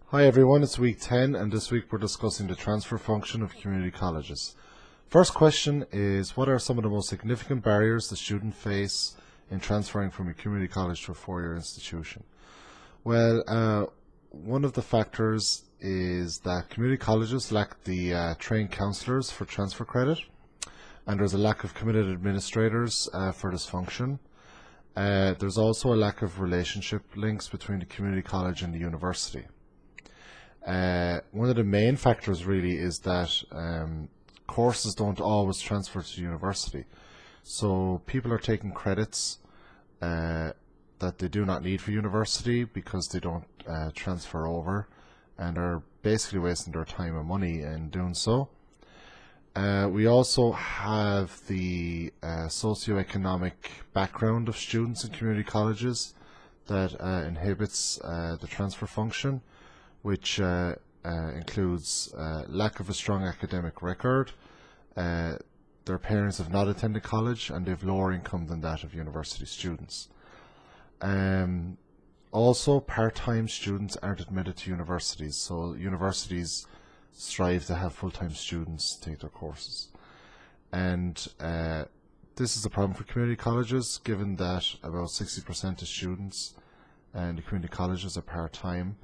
Hi everyone, it's week 10 and this week we're discussing the transfer function of community colleges. First question is, what are some of the most significant barriers the student face in transferring from a community college to a four-year institution? Well, one of the factors is that community colleges lack the trained counsellors for transfer credit, and there's a lack of committed administrators for this function. There's also a lack of relationship links between the community college and the university. One of the main factors really is that courses don't always transfer to university. So people are taking credits that they do not need for university because they don't transfer over, and are basically wasting their time and money in doing so. We also have the socioeconomic background of students in community colleges that inhibits the transfer function, which includes lack of a strong academic record. Their parents have not attended college and they have lower income than that of university students. Also, part-time students aren't admitted to universities, so universities strive to have full-time students take their courses. And this is a problem for community colleges, given that about 60% of students in the community colleges are part-time.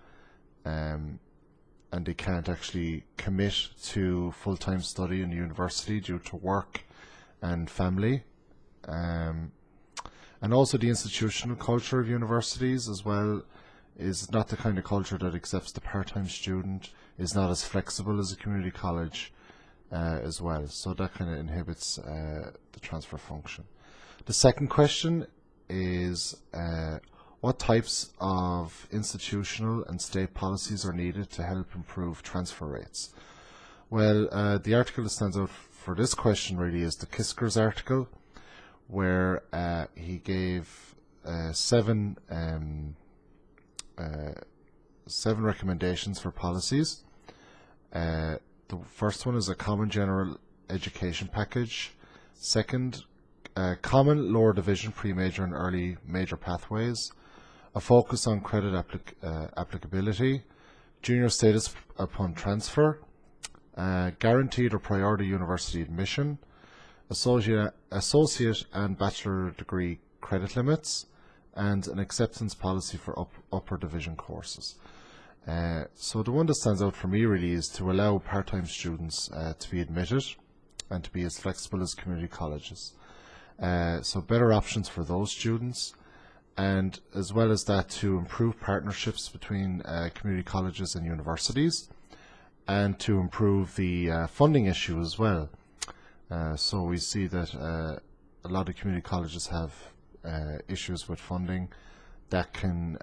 And they can't actually commit to full-time study in the university due to work and family. And also the institutional culture of universities as well is not the kind of culture that accepts the part-time student, is not as flexible as a community college as well. So that kind of inhibits the transfer function. The second question is, what types of institutional and state policies are needed to help improve transfer rates? Well, the article that stands out for this question really is the Kisker's article, where he gave seven recommendations for policies. The first one is a common general education package. Second, common lower division pre-major and early major pathways. A focus on credit applicability, junior status upon transfer, guaranteed or priority university admission, associate and bachelor degree credit limits, and an acceptance policy for upper division courses. So the one that stands out for me really is to allow part-time students to be admitted and to be as flexible as community colleges. So better options for those students, and as well as that to improve partnerships between community colleges and universities, and to improve the funding issue as well. So we see that a lot of community colleges have issues with funding that can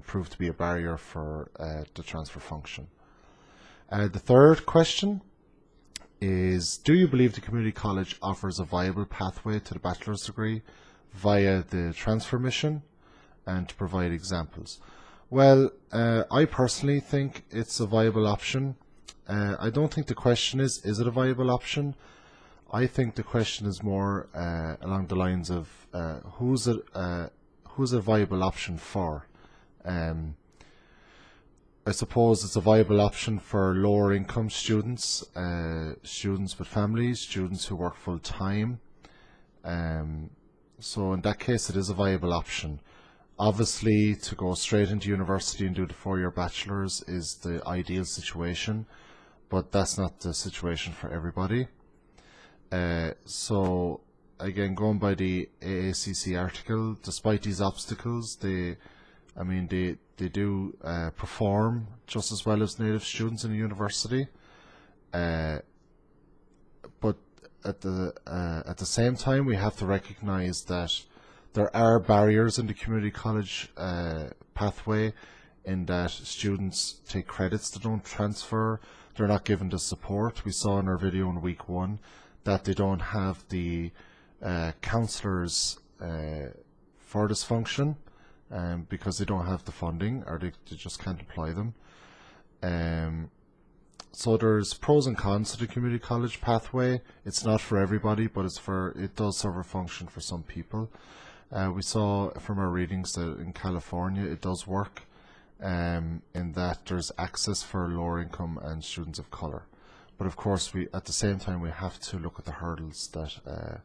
prove to be a barrier for the transfer function. The third question is, do you believe the community college offers a viable pathway to the bachelor's degree via the transfer mission, and to provide examples? Well, I personally think it's a viable option. I don't think the question is it a viable option? I think the question is more along the lines of who's it a viable option for? I suppose it's a viable option for lower income students, students with families, students who work full time. So in that case, it is a viable option. Obviously, to go straight into university and do the four-year bachelor's is the ideal situation, but that's not the situation for everybody. So again, going by the AACC article, despite these obstacles, they do perform just as well as native students in the university. But at the same time, we have to recognize that there are barriers in the community college pathway, in that students take credits that don't transfer. They're not given the support. We saw in our video in week 1 that they don't have the counsellors for this function, because they don't have the funding, or they just can't apply them. So there's pros and cons to the community college pathway. It's not for everybody, but it does serve a function for some people. We saw from our readings that in California it does work, in that there's access for lower income and students of colour. But of course, at the same time, we have to look at the hurdles that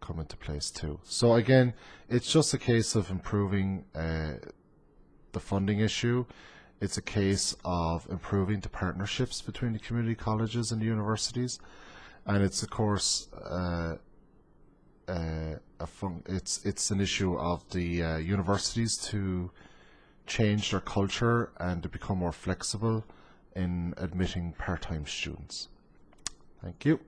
come into place too. So again, it's just a case of improving the funding issue. It's a case of improving the partnerships between the community colleges and the universities, and it's of course it's an issue of the universities to change their culture and to become more flexible in admitting part-time students. Thank you.